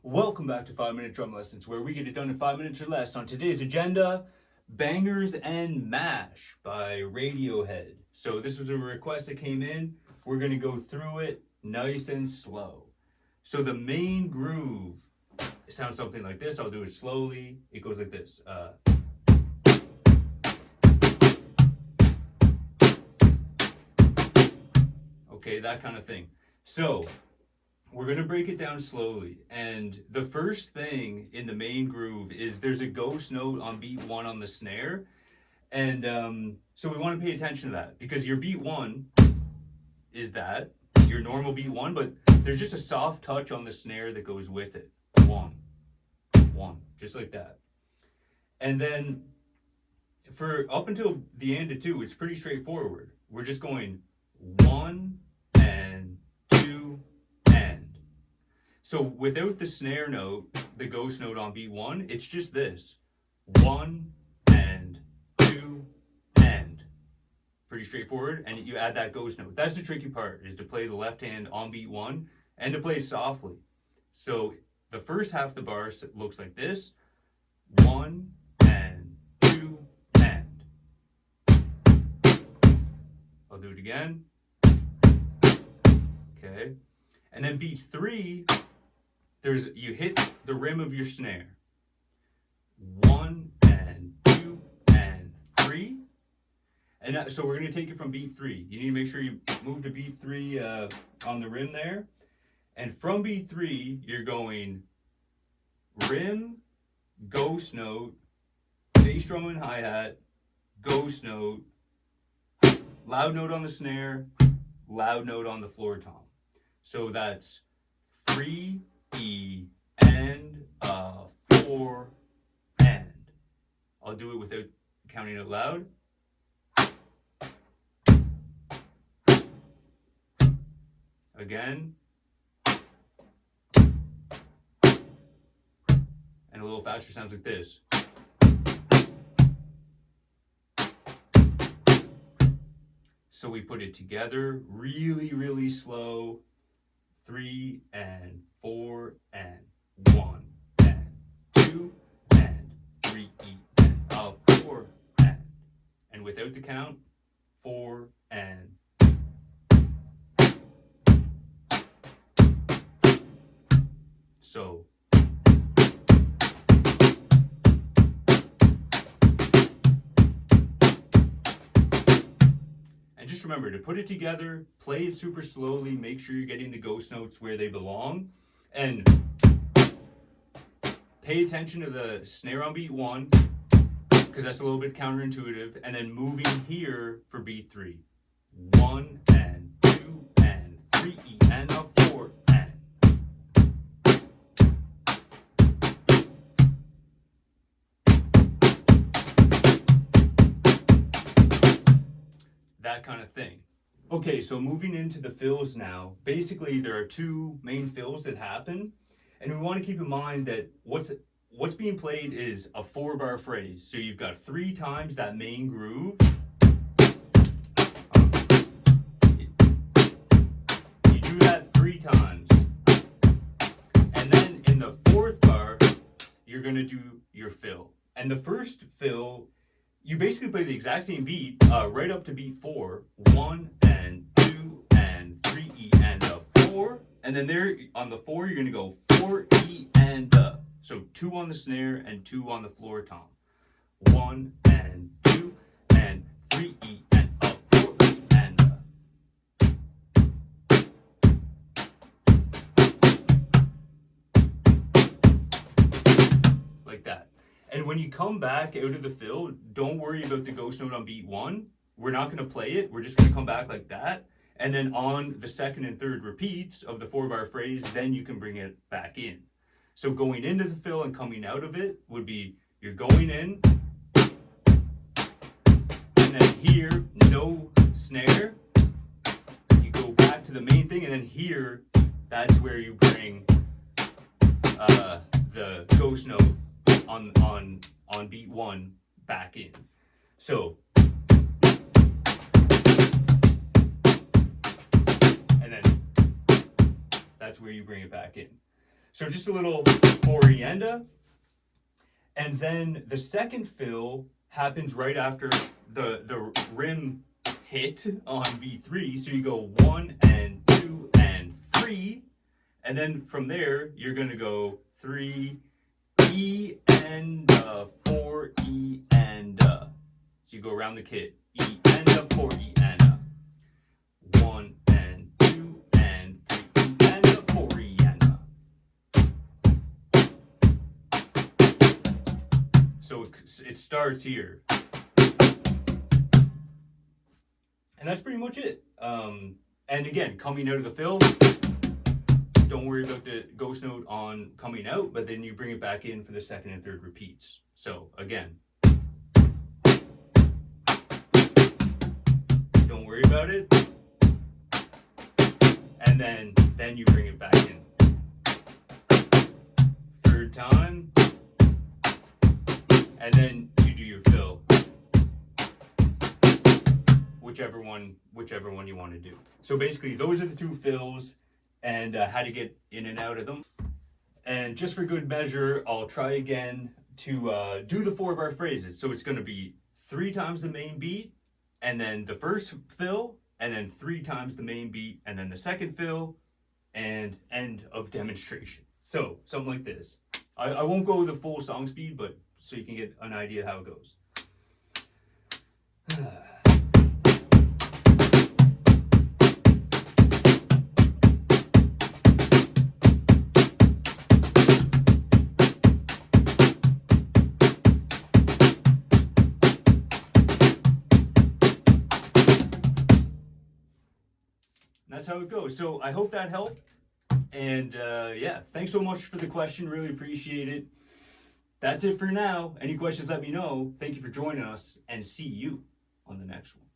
Welcome back to 5 Minute Drum Lessons, where we get it done in 5 minutes or less. On today's agenda, Bangers and Mash by Radiohead. So this was a request that came in. We're going to go through it nice and slow. So the main groove, it sounds something like this. I'll do it slowly. It goes like this. Okay, that kind of thing. So we're going to break it down slowly. And the first thing in the main groove is there's a ghost note on beat 1 on the snare. And so we want to pay attention to that because your beat 1 is that, your normal beat 1, but there's just a soft touch on the snare that goes with it. 1, 1, just like that. And then for up until the end of 2, it's pretty straightforward. We're just going 1 and 2 and. So without the snare note, the ghost note on beat 1, it's just this. 1 and 2 and. Pretty straightforward. And you add that ghost note. That's the tricky part, is to play the left hand on beat 1 and to play it softly. So the first half of the bar looks like this. 1 and 2 and. I'll do it again. Okay. And then beat 3, you hit the rim of your snare. 1 and 2 and 3. And so we're going to take it from beat 3. You need to make sure you move to beat 3 on the rim there. And from beat 3, you're going rim, ghost note, bass drum and hi-hat, ghost note, loud note on the snare, loud note on the floor tom. So that's 3, E, and 4, and. I'll do it without counting it loud. Again. And a little faster sounds like this. So we put it together really, really slow. 3 and 4 and 1 and 2 and 3 and 4 and without the count, 4 and. So and just remember to put it together, play it super slowly, make sure you're getting the ghost notes where they belong, and pay attention to the snare on beat 1, because that's a little bit counterintuitive, and then moving here for beat 3. 1 and 2 and 3 E and 4 and. That kind of thing. Okay, so moving into the fills now. Basically, there are 2 main fills that happen, and we want to keep in mind that what's being played is a 4-bar phrase. So you've got 3 times that main groove. You do that 3 times, and then in the 4th bar, you're going to do your fill. And the first fill, you basically play the exact same beat right up to beat 4. 1 and 2 and 3 E and 4. And then there on the 4, you're going to go 4 E and So 2 on the snare and 2 on the floor tom. 1 and 2 and 3 E and 4 E and like that. And when you come back out of the fill, don't worry about the ghost note on beat 1. We're not going to play it. We're just going to come back like that. And then on the 2nd and 3rd repeats of the 4-bar phrase, then you can bring it back in. So going into the fill and coming out of it would be, you're going in, and then here, no snare. You go back to the main thing, and then here, that's where you bring the ghost note on beat 1 back in. So and then that's where you bring it back in. So just a little orienda. And then the second fill happens right after the rim hit on B3. So you go 1 and 2 and 3. And then from there, you're going to go 3, E and 4, E and So you go around the kit. E and 4, E and 1 and 2 and 3, E and 4, E and So it starts here. And that's pretty much it. And again, coming out of the fill, don't worry about the ghost note on coming out, but then you bring it back in for the second and third repeats. So again, don't worry about it. And then you bring it back in. Third time. And then you do your fill. Whichever one you want to do. So basically, those are the two fills and how to get in and out of them. And just for good measure, I'll try again to do the 4-bar phrases. So it's going to be 3 times the main beat, and then the first fill, and then 3 times the main beat, and then the second fill, and end of demonstration. So something like this. I won't go the full song speed, but so you can get an idea how it goes. That's how it goes. So I hope that helped. And yeah, thanks so much for the question. Really appreciate it. That's it for now. Any questions, let me know. Thank you for joining us, and see you on the next one.